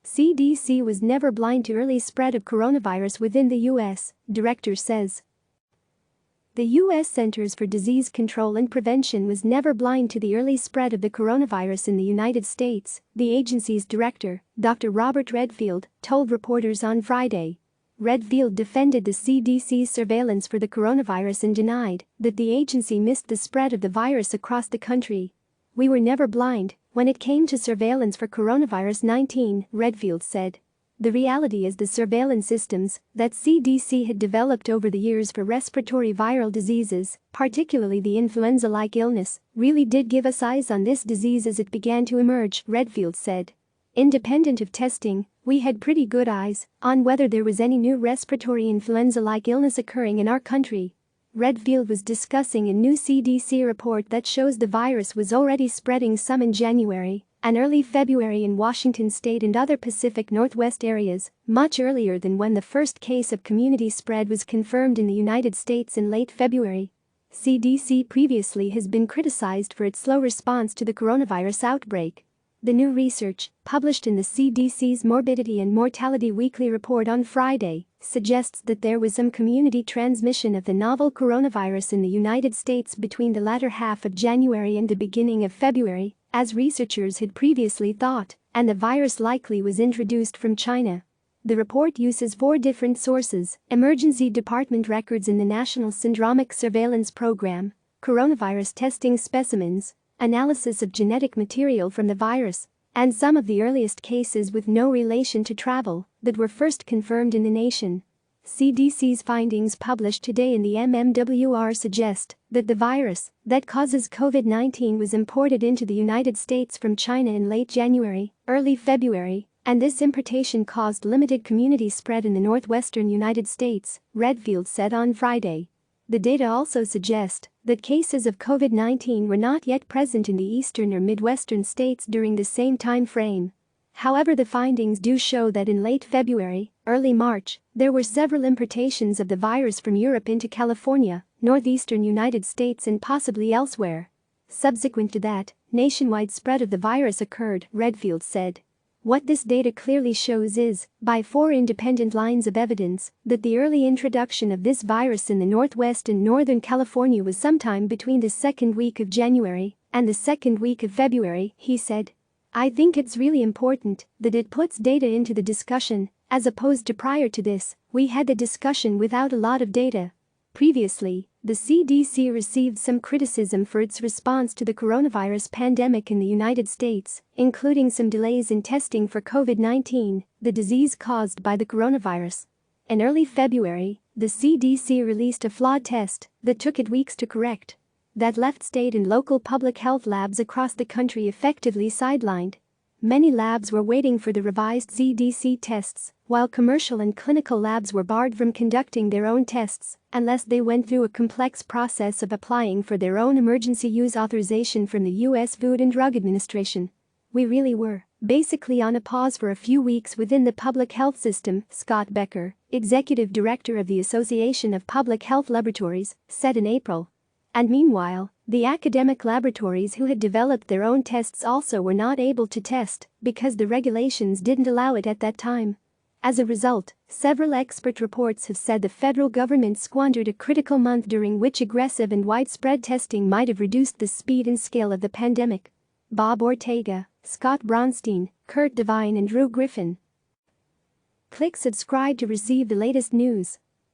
CDC was never blind to early spread of coronavirus within the U.S., director says. The U.S. Centers for Disease Control and Prevention was never blind to the early spread of the coronavirus in the United States, the agency's director, Dr. Robert Redfield, told reporters on Friday. Redfield defended the CDC's surveillance for the coronavirus and denied that the agency missed the spread of the virus across the country. "We were never blind when it came to surveillance for coronavirus-19, Redfield said. The reality is the surveillance systems that CDC had developed over the years for respiratory viral diseases, particularly the influenza-like illness, really did give us eyes on this disease as it began to emerge, Redfield said. Independent of testing, we had pretty good eyes on whether there was any new respiratory influenza-like illness occurring in our country. Redfield was discussing a new CDC report that shows the virus was already spreading some in January and early February in Washington state and other Pacific Northwest areas, much earlier than when the first case of community spread was confirmed in the United States in late February. CDC previously has been criticized for its slow response to the coronavirus outbreak. The new research, published in the CDC's Morbidity and Mortality Weekly Report on Friday, suggests that there was some community transmission of the novel coronavirus in the United States between the latter half of January and the beginning of February, as researchers had previously thought, and the virus likely was introduced from China. The report uses 4 different sources: emergency department records in the National Syndromic Surveillance Program, coronavirus testing specimens, analysis of genetic material from the virus, and some of the earliest cases with no relation to travel that were first confirmed in the nation. CDC's findings published today in the MMWR suggest that the virus that causes COVID-19 was imported into the United States from China in late January, early February, and this importation caused limited community spread in the northwestern United States, Redfield said on Friday. The data also suggest that cases of COVID-19 were not yet present in the eastern or midwestern states during the same time frame. However, the findings do show that in late February, early March, there were several importations of the virus from Europe into California, northeastern United States and possibly elsewhere. Subsequent to that, nationwide spread of the virus occurred, Redfield said. What this data clearly shows is, by 4 independent lines of evidence, that the early introduction of this virus in the Northwest and Northern California was sometime between the second week of January and the second week of February, he said. I think it's really important that it puts data into the discussion, as opposed to prior to this, we had the discussion without a lot of data. Previously, the CDC received some criticism for its response to the coronavirus pandemic in the United States, including some delays in testing for COVID-19, the disease caused by the coronavirus. In early February, the CDC released a flawed test that took it weeks to correct. That left state and local public health labs across the country effectively sidelined. Many labs were waiting for the revised CDC tests, while commercial and clinical labs were barred from conducting their own tests unless they went through a complex process of applying for their own emergency use authorization from the U.S. Food and Drug Administration. We really were basically on a pause for a few weeks within the public health system, Scott Becker, executive director of the Association of Public Health Laboratories, said in April. And meanwhile, the academic laboratories who had developed their own tests also were not able to test because the regulations didn't allow it at that time. As a result, several expert reports have said the federal government squandered a critical month during which aggressive and widespread testing might have reduced the speed and scale of the pandemic. Bob Ortega, Scott Bronstein, Kurt Devine and Drew Griffin. Click subscribe to receive the latest news.